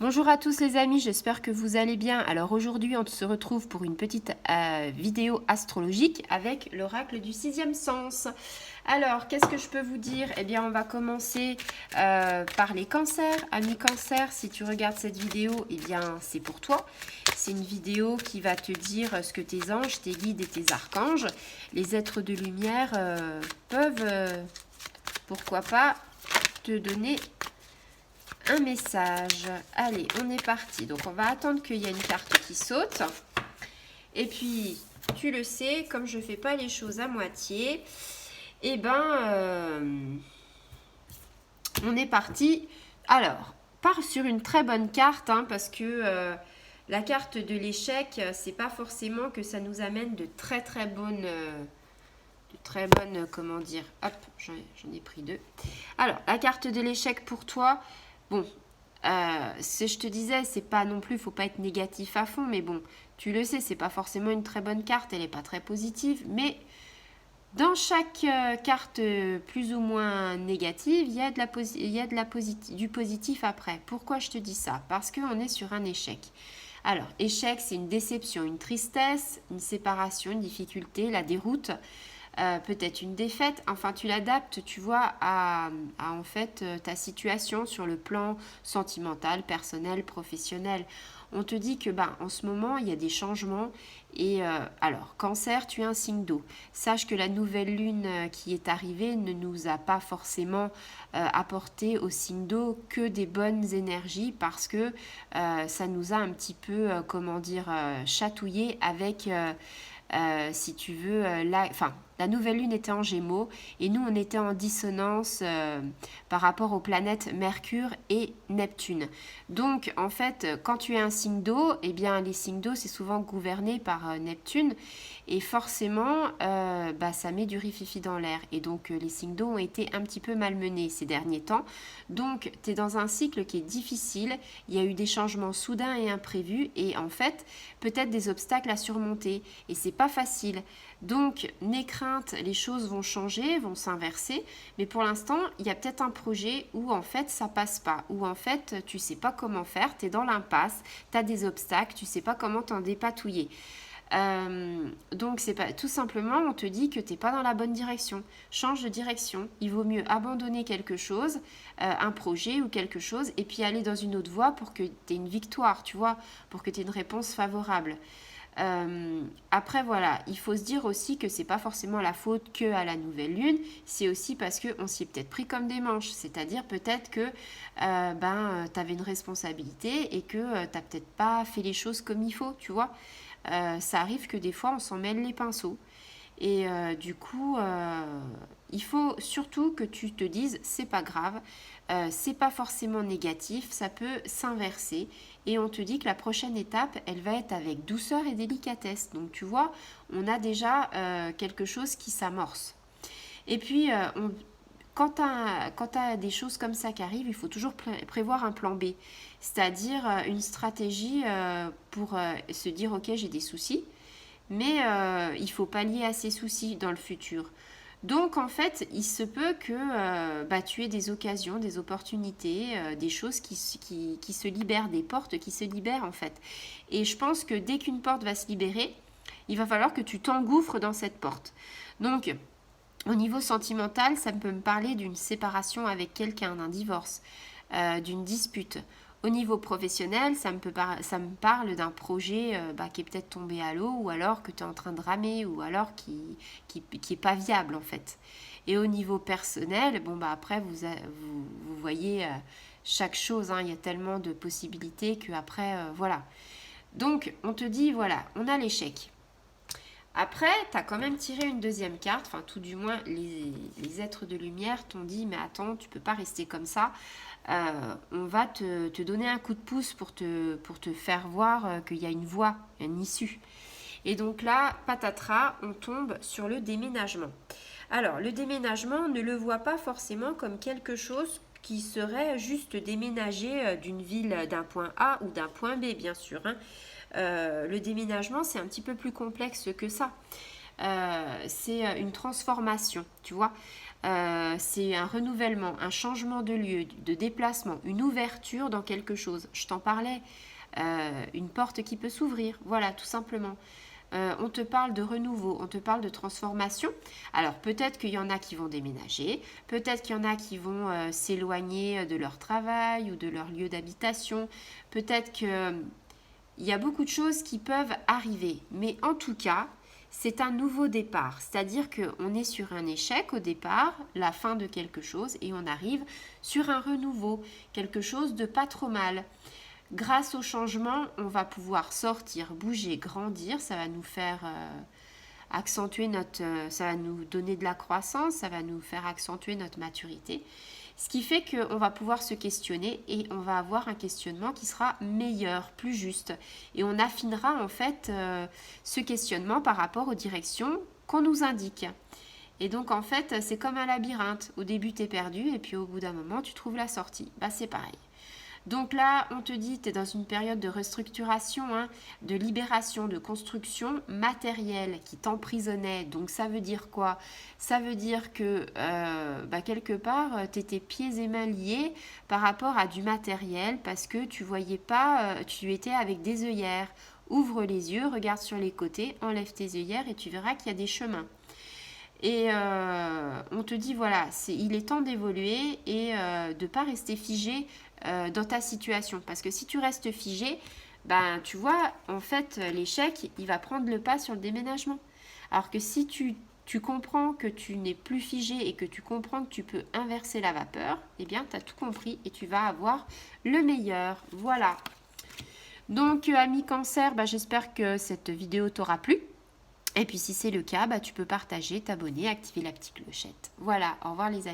Bonjour à tous les amis, j'espère que vous allez bien. Alors aujourd'hui on se retrouve pour une petite vidéo astrologique avec l'oracle du sixième sens. Alors qu'est-ce que je peux vous dire? Eh bien on va commencer par les cancers. Amis cancer, si tu regardes cette vidéo, eh bien c'est pour toi. C'est une vidéo qui va te dire ce que tes anges, tes guides et tes archanges, les êtres de lumière peuvent, pourquoi pas, te donner un message. Allez, on est parti. Donc, on va attendre qu'il y ait une carte qui saute. Et puis, tu le sais, comme je ne fais pas les choses à moitié, eh ben, on est parti. Alors, part sur une très bonne carte, hein, parce que la carte de l'échec, c'est pas forcément que ça nous amène de très bonnes... comment dire, hop, j'en ai pris deux. Alors, la carte de l'échec pour toi, bon, je te disais, c'est pas non plus, faut pas être négatif à fond, mais bon, tu le sais, c'est pas forcément une très bonne carte, elle est pas très positive, mais dans chaque carte plus ou moins négative, il y a du positif après. Pourquoi je te dis ça? Parce qu'on est sur un échec. Alors, échec, c'est une déception, une tristesse, une séparation, une difficulté, la déroute. Peut-être une défaite, enfin tu l'adaptes, tu vois, à en fait ta situation sur le plan sentimental, personnel, professionnel. On te dit que en ce moment il y a des changements et alors cancer, tu es un signe d'eau. Sache que la nouvelle lune qui est arrivée ne nous a pas forcément apporté au signe d'eau que des bonnes énergies parce que ça nous a un petit peu, comment dire, chatouillé avec si tu veux, la nouvelle lune était en Gémeaux et nous on était en dissonance par rapport aux planètes Mercure et Neptune. Donc en fait, quand tu es un signe d'eau, eh bien les signes d'eau c'est souvent gouverné par Neptune et forcément ça met du rififi dans l'air et donc les signes d'eau ont été un petit peu malmenés ces derniers temps. Donc tu es dans un cycle qui est difficile, il y a eu des changements soudains et imprévus et en fait peut-être des obstacles à surmonter et c'est pas facile. Donc, n'aie crainte, les choses vont changer, vont s'inverser, mais pour l'instant, il y a peut-être un projet où en fait ça passe pas, où en fait tu sais pas comment faire, tu es dans l'impasse, tu as des obstacles, tu sais pas comment t'en dépatouiller. Donc c'est pas tout simplement on te dit que t'es pas dans la bonne direction. Change de direction. Il vaut mieux abandonner quelque chose, un projet ou quelque chose, et puis aller dans une autre voie pour que tu aies une victoire, tu vois, pour que tu aies une réponse favorable. Après voilà, il faut se dire aussi que c'est pas forcément la faute que à la nouvelle lune, c'est aussi parce que on s'y est peut-être pris comme des manches, c'est-à-dire peut-être que t'avais une responsabilité et que t'as peut-être pas fait les choses comme il faut, tu vois. Ça arrive que des fois on s'en mêle les pinceaux. Et du coup, il faut surtout que tu te dises, c'est pas grave, c'est pas forcément négatif, ça peut s'inverser. Et on te dit que la prochaine étape, elle va être avec douceur et délicatesse. Donc tu vois, on a déjà quelque chose qui s'amorce. Et puis, quand tu as des choses comme ça qui arrivent, il faut toujours prévoir un plan B, c'est-à-dire une stratégie pour se dire, ok, j'ai des soucis, mais il faut pallier à ces soucis dans le futur. Donc en fait, il se peut que tu aies des occasions, des opportunités, des choses qui se libèrent, des portes qui se libèrent en fait. Et je pense que dès qu'une porte va se libérer, il va falloir que tu t'engouffres dans cette porte. Donc au niveau sentimental, ça peut me parler d'une séparation avec quelqu'un, d'un divorce, d'une dispute. Au niveau professionnel, ça me parle d'un projet qui est peut-être tombé à l'eau ou alors que tu es en train de ramer ou alors qui est pas viable en fait. Et au niveau personnel, après vous voyez chaque chose, hein, il y a tellement de possibilités que après voilà. Donc on te dit voilà, on a l'échec. Après, tu as quand même tiré une deuxième carte, enfin tout du moins les êtres de lumière t'ont dit mais attends, tu peux pas rester comme ça. On va te donner un coup de pouce pour te faire voir qu'il y a une voie, une issue. Et donc là, patatras, on tombe sur le déménagement. Alors, le déménagement, ne le voit pas forcément comme quelque chose qui serait juste déménager d'une ville, d'un point A ou d'un point B, bien sûr, hein. Le déménagement, c'est un petit peu plus complexe que ça. C'est une transformation, tu vois. c'est un renouvellement, un changement de lieu, de déplacement, une ouverture dans quelque chose. Je t'en parlais, une porte qui peut s'ouvrir, voilà, tout simplement. On te parle de renouveau, on te parle de transformation. Alors peut-être qu'il y en a qui vont déménager, peut-être qu'il y en a qui vont s'éloigner de leur travail ou de leur lieu d'habitation, peut-être qu'il y a beaucoup de choses qui peuvent arriver. Mais en tout cas, c'est un nouveau départ, c'est-à-dire qu'on est sur un échec au départ, la fin de quelque chose, et on arrive sur un renouveau, quelque chose de pas trop mal. Grâce au changement, on va pouvoir sortir, bouger, grandir. Ça va nous faire accentuer ça va nous donner de la croissance, ça va nous faire accentuer notre maturité. Ce qui fait qu'on va pouvoir se questionner et on va avoir un questionnement qui sera meilleur, plus juste. Et on affinera en fait ce questionnement par rapport aux directions qu'on nous indique. Et donc en fait, c'est comme un labyrinthe. Au début, tu es perdu et puis au bout d'un moment, tu trouves la sortie. Bah, c'est pareil. Donc là, on te dit, tu es dans une période de restructuration, hein, de libération, de construction matérielle qui t'emprisonnait. Donc ça veut dire quoi? Ça veut dire que quelque part, tu étais pieds et mains liés par rapport à du matériel parce que tu voyais pas, tu étais avec des œillères. Ouvre les yeux, regarde sur les côtés, enlève tes œillères et tu verras qu'il y a des chemins. Et on te dit, voilà, il est temps d'évoluer et de ne pas rester figé dans ta situation. Parce que si tu restes figé, ben, tu vois, en fait, l'échec, il va prendre le pas sur le déménagement. Alors que si tu comprends que tu n'es plus figé et que tu comprends que tu peux inverser la vapeur, eh bien, tu as tout compris et tu vas avoir le meilleur. Voilà. Donc, ami Cancer, j'espère que cette vidéo t'aura plu. Et puis si c'est le cas, tu peux partager, t'abonner, activer la petite clochette. Voilà, au revoir les amis.